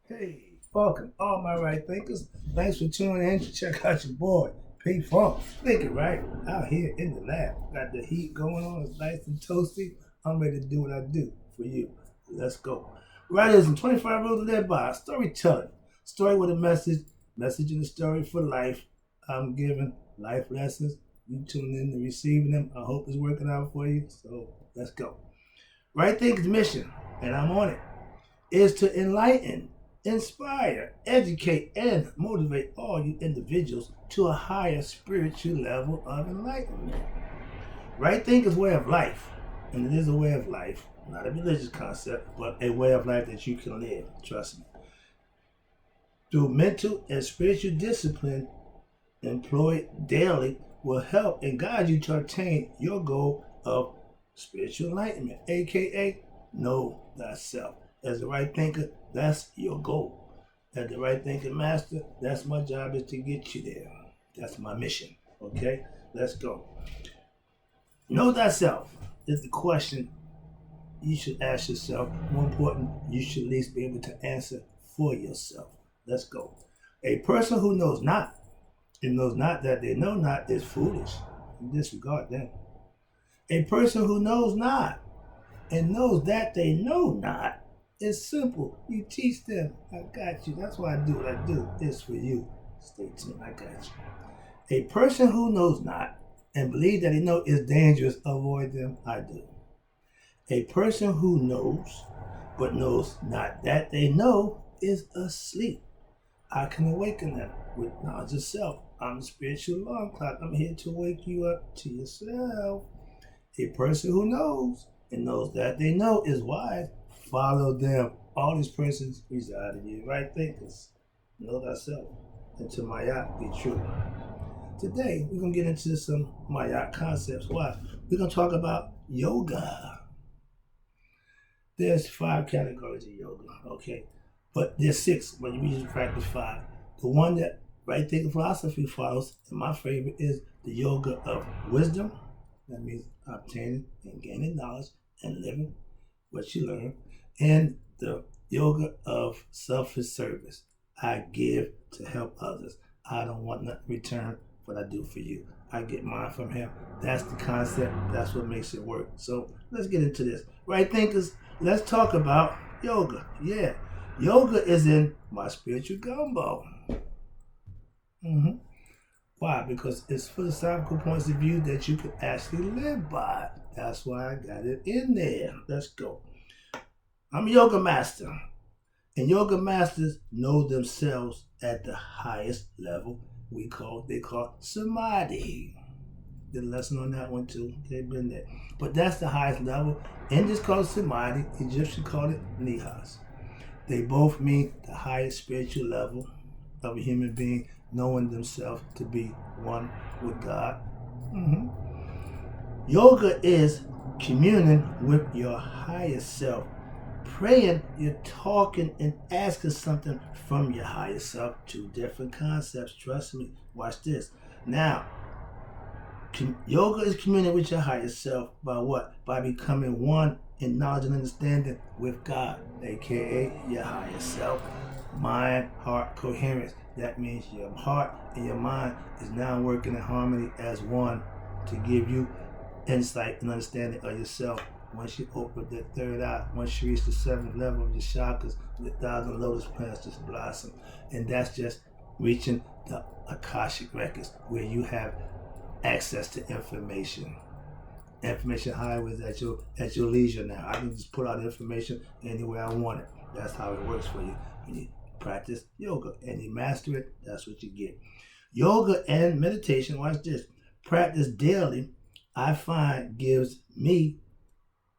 Hey, welcome, all my right thinkers. Thanks for tuning in to check out your boy, P Funk. Thinking right out here in the lab. Got the heat going on, it's nice and toasty. I'm ready to do what I do for you. Let's go. Writers and 25 rules to live by. Storytelling. Story with a message. Message in the story for life. I'm giving life lessons. You tune in and receiving them. I hope it's working out for you. So let's go. Right thinkers mission, and I'm on it, is to enlighten, inspire, educate, and motivate all you individuals to a higher spiritual level of enlightenment. Right think is way of life, and it is a way of life, not a religious concept, but a way of life that you can live. Trust me. Through mental and spiritual discipline employed daily will help and guide you to attain your goal of spiritual enlightenment, aka know thyself. As the right thinker, that's your goal. As the right thinking master, that's my job is to get you there. That's my mission. Okay? Let's go. Know thyself is the question you should ask yourself. More important, you should at least be able to answer for yourself. Let's go. A person who knows not and knows not that they know not is foolish. Disregard them. A person who knows not and knows that they know not is simple. You teach them. I got you. That's why I do what I do. It's for you. Stay tuned. I got you. A person who knows not and believes that he knows is dangerous. Avoid them. I do. A person who knows but knows not that they know is asleep. I can awaken them with knowledge of self. I'm the spiritual alarm clock. I'm here to wake you up to yourself. A person who knows and knows that they know is wise. Follow them. All these persons reside in you. Right thinkers. Know thyself. And to Mayat be true. Today, we're going to get into some Mayat concepts. Why? We're going to talk about yoga. There's 5 categories of yoga, okay? But there's 6, but you usually practice 5. The one that right thinking philosophy follows, and my favorite, is the yoga of wisdom. That means obtaining and gaining knowledge and living what you learn. And the yoga of selfish service. I give to help others. I don't want nothing in return what I do for you. I get mine from him. That's the concept. That's what makes it work. So let's get into this. Right thinkers, let's talk about yoga. Yeah. Yoga is in my spiritual gumbo. Why? Because it's philosophical points of view that you can actually live by. That's why I got it in there. Let's go. I'm a yoga master. And yoga masters know themselves at the highest level they call samadhi. Did a lesson on that one too. They've been there. But that's the highest level. Indians call it samadhi. Egyptians call it nihas. They both mean the highest spiritual level of a human being knowing themselves to be one with God. Yoga is communing with your higher self. Praying, you're talking and asking something from your higher self. 2 different concepts. Trust me. Watch this. Now, yoga is communing with your higher self by what? By becoming one in knowledge and understanding with God, aka your higher self. Mind, heart, coherence. That means your heart and your mind is now working in harmony as one to give you insight and understanding of yourself. Once you open the 3rd eye, once you reach the 7th level of your chakras, the 1,000 lotus plants just blossom. And that's just reaching the Akashic records where you have access to information. Information highways at your leisure now. I can just put out information anywhere I want it. That's how it works for you. When you practice yoga and you master it, that's what you get. Yoga and meditation, watch this, practice daily, I find gives me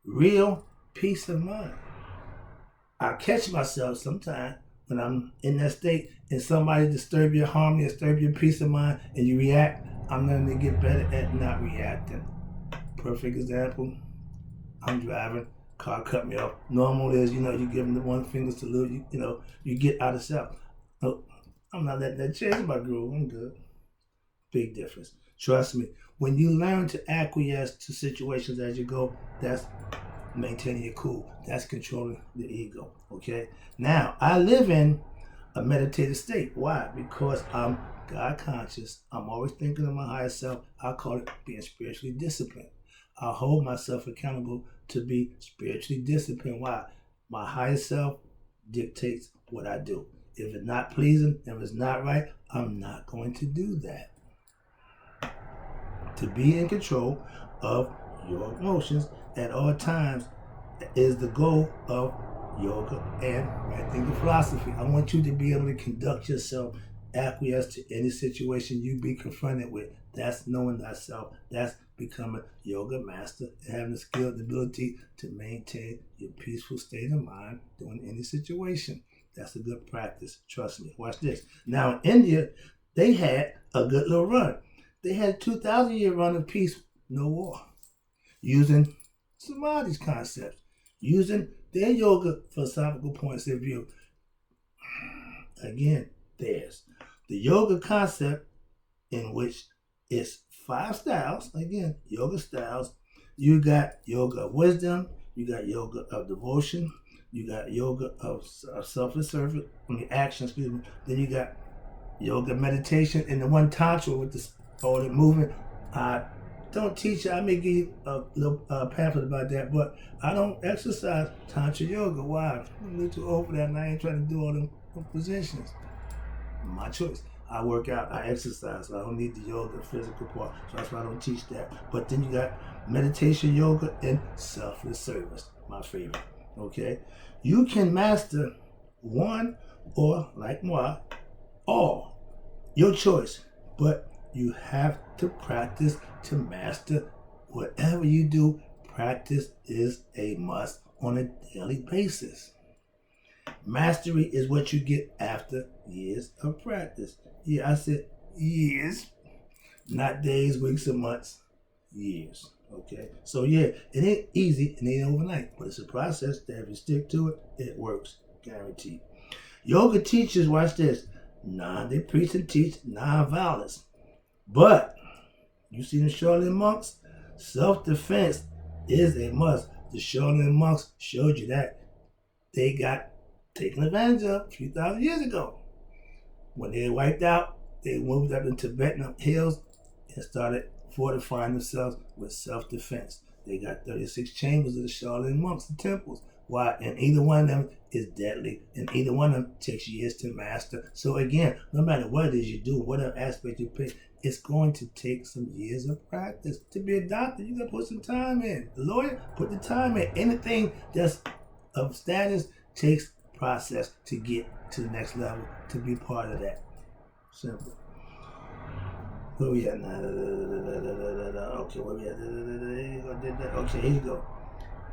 real peace of mind. I catch myself sometimes when I'm in that state and somebody disturb your harmony, disturb your peace of mind, and you react. I'm learning to get better at not reacting. Perfect example, I'm driving, car cut me off. Normal is, you give them the 1 finger salute, you get out of self. No, I'm not letting that change my groove. I'm good. Big difference. Trust me. When you learn to acquiesce to situations as you go, that's maintaining your cool. That's controlling the ego. Okay? Now, I live in a meditative state. Why? Because I'm God conscious. I'm always thinking of my higher self. I call it being spiritually disciplined. I hold myself accountable to be spiritually disciplined. Why? My higher self dictates what I do. If it's not pleasing, if it's not right, I'm not going to do that. To be in control of your emotions at all times is the goal of yoga and right thinking philosophy. I want you to be able to conduct yourself, acquiesce to any situation you be confronted with. That's knowing thyself. That's becoming a yoga master and having the skill and ability to maintain your peaceful state of mind during any situation. That's a good practice. Trust me. Watch this. Now in India, they had a good little run. They had a 2,000-year run of peace, no war, using Samadhi's concepts, using their yoga philosophical points of view. Again, there's the yoga concept in which it's 5 styles. Again, yoga styles. You got yoga of wisdom, you got yoga of devotion, you got yoga of self-service, action, excuse me. Then you got yoga meditation and the one tantra with the movement. I don't teach it. I may give you a little pamphlet about that, but I don't exercise tantra yoga. Why? I'm a little too old for that, and I ain't trying to do all them positions. My choice. I work out, I exercise, so I don't need the yoga physical part. So that's why I don't teach that. But then you got meditation yoga and selfless service, my favorite. Okay? You can master one or, like moi, all. Your choice. But you have to practice to master whatever you do. Practice is a must on a daily basis. Mastery is what you get after years of practice. Yeah, I said years, not days, weeks, or months. Years. Okay? So yeah, it ain't easy, it ain't overnight, but it's a process that if you stick to it, it works. Guaranteed. Yoga teachers, watch this, they preach and teach non-violence. But you see the Shaolin monks, self-defense is a must. The Shaolin monks showed you that. They got taken advantage of a few thousand years ago. When they wiped out, they moved up in Tibetan hills and started fortifying themselves with self-defense. They got 36 chambers of the Shaolin monks and temples. Why? And either one of them is deadly, and either one of them takes years to master. So again, no matter what it is you do, whatever aspect you pick, it's going to take some years of practice. To be a doctor, you got to put some time in. The lawyer, put the time in. Anything that's of status takes process to get to the next level, to be part of that. Simple. Where we at now? Okay, where we at? Okay, here you go.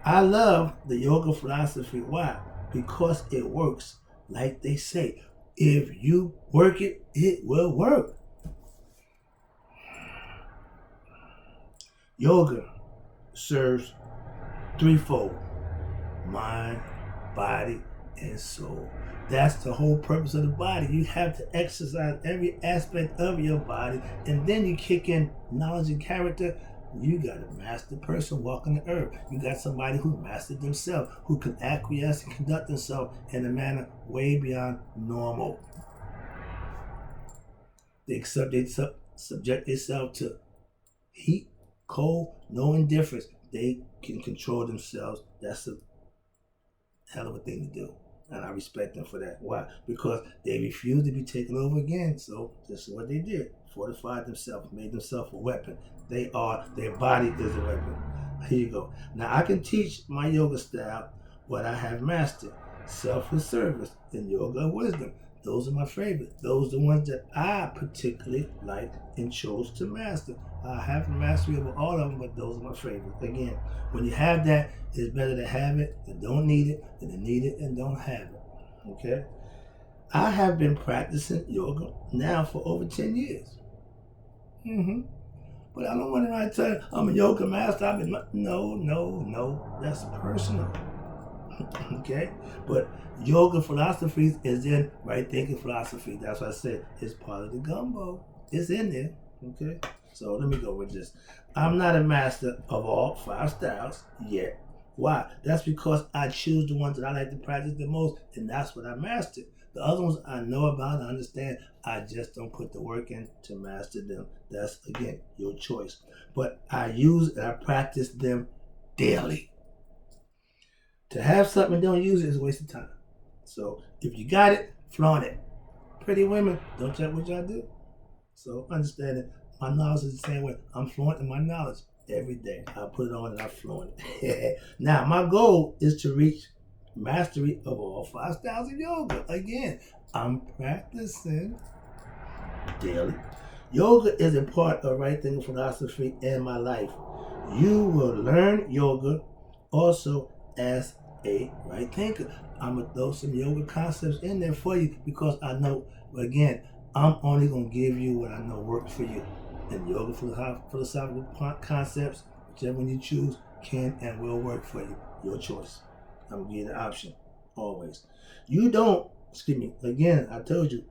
I love the yoga philosophy. Why? Because it works. Like they say, if you work it, it will work. Yoga serves threefold: mind, body, and soul. That's the whole purpose of the body. You have to exercise every aspect of your body, and then you kick in knowledge and character. You got a master person walking the earth. You got somebody who mastered themselves, who can acquiesce and conduct themselves in a manner way beyond normal. They subject themselves to heat, cold, no indifference. They can control themselves. That's a hell of a thing to do. And I respect them for that. Why? Because they refused to be taken over again. So this is what they did. Fortified themselves, made themselves a weapon. Their body is a weapon. Here you go. Now I can teach my yoga style what I have mastered. Selfless service and yoga of wisdom. Those are my favorite. Those are the ones that I particularly like and chose to master. I have a mastery over all of them, but those are my favorite. Again, when you have that, it's better to have it and don't need it than to need it and don't have it. Okay? I have been practicing yoga now for over 10 years. But I don't want to tell you I'm a yoga master. No. That's personal. Okay? But yoga philosophies is in right thinking philosophy. That's what I said. It's part of the gumbo. It's in there. Okay? So let me go with this. I'm not a master of all 5 styles yet. Why? That's because I choose the ones that I like to practice the most, and that's what I mastered. The other ones I know about, I understand. I just don't put the work in to master them. That's, again, your choice. But I use and I practice them daily. To have something and don't use it is a waste of time. So if you got it, flaunt it. Pretty women, don't check what y'all do. So understand it. My knowledge is the same way. I'm fluent in my knowledge every day. I put it on and I flaunt it. Now, my goal is to reach mastery of all 5 styles of yoga. Again, I'm practicing daily. Yoga is a part of right thinking philosophy in my life. You will learn yoga also as a right thinker. I'm going to throw some yoga concepts in there for you because I know, again, I'm only going to give you what I know works for you. And yoga philosophical concepts, whichever one you choose, can and will work for you. Your choice. I'm going to give you the option, always. You don't, again, I told you,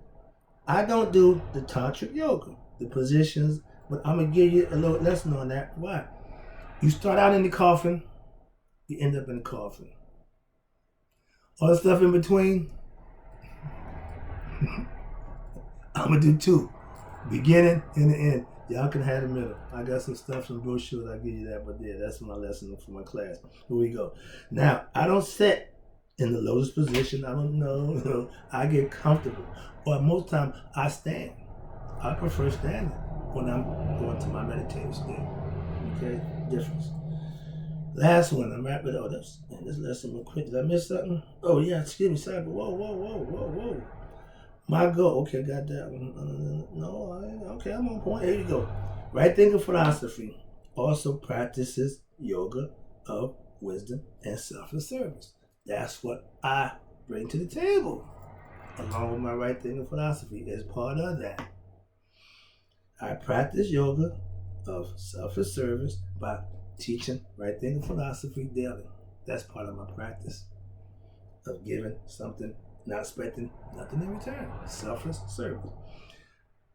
I don't do the tantric yoga, the positions, but I'm going to give you a little lesson on that. Why? You start out in the coffin, you end up in the coffin. All the stuff in between, I'm going to do 2. Beginning and the end. Y'all can have the middle. I got some stuff, some brochures, I'll give you that, but yeah, that's my lesson for my class. Here we go. Now, I don't sit in the lotus position. I don't know. I get comfortable. Or most time, I stand. I prefer standing when I'm going to my meditative state. Okay? Difference. Last one, I'm wrapping it up. This lesson real quick. Did I miss something? Oh, yeah, excuse me, sorry. Whoa. My goal, okay, got that one. Okay, I'm on point. Here you go. Right thinking philosophy also practices yoga of wisdom and self-service. That's what I bring to the table, along with my right thinking philosophy as part of that. I practice yoga of self-service by teaching right thinking philosophy daily. That's part of my practice of giving something, not expecting nothing in return. Selfless service.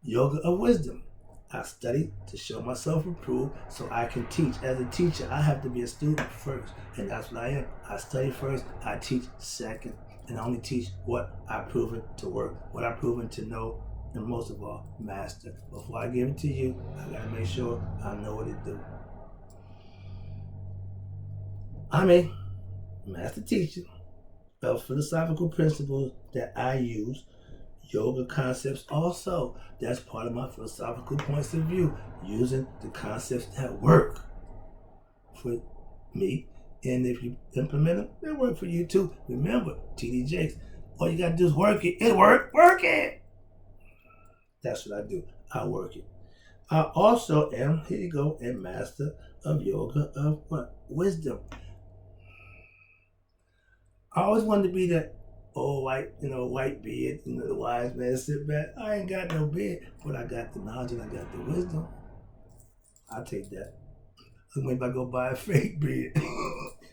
Yoga of wisdom. I study to show myself approved so I can teach. As a teacher, I have to be a student first, and that's what I am. I study first, I teach second, and I only teach what I've proven to work, what I've proven to know, and most of all, master. Before I give it to you, I gotta make sure I know what to do. I'm a master teacher of philosophical principles that I use. Yoga concepts also, that's part of my philosophical points of view, using the concepts that work for me. And if you implement them, they work for you too. Remember, TD Jakes, all you gotta do is work it. It work it. That's what I do. I work it. I also am, here you go, a master of yoga of what? Wisdom. I always wanted to be that old white beard, the wise man sit back. I ain't got no beard, but I got the knowledge and I got the wisdom. I'll take that. Maybe I go buy a fake beard.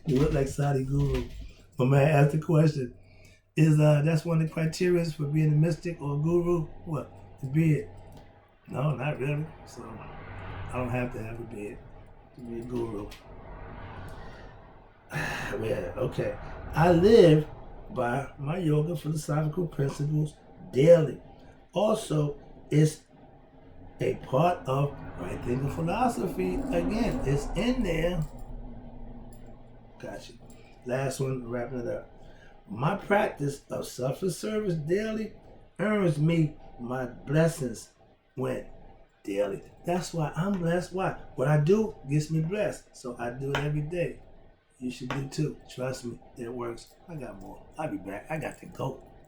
You look like Saudi Guru. My man asked the question, is that's one of the criteria for being a mystic or a guru? What? The beard. No, not really. So I don't have to have a beard to be a guru. Yeah, okay. I live by my yoga philosophical principles daily. Also, it's a part of right thinking philosophy. Again, it's in there. Gotcha. Last one, wrapping it up. My practice of self-service daily earns me my blessings when daily. That's why I'm blessed. Why? What I do gets me blessed. So I do it every day. You should do too. Trust me, it works. I got more. I'll be back. I got to go.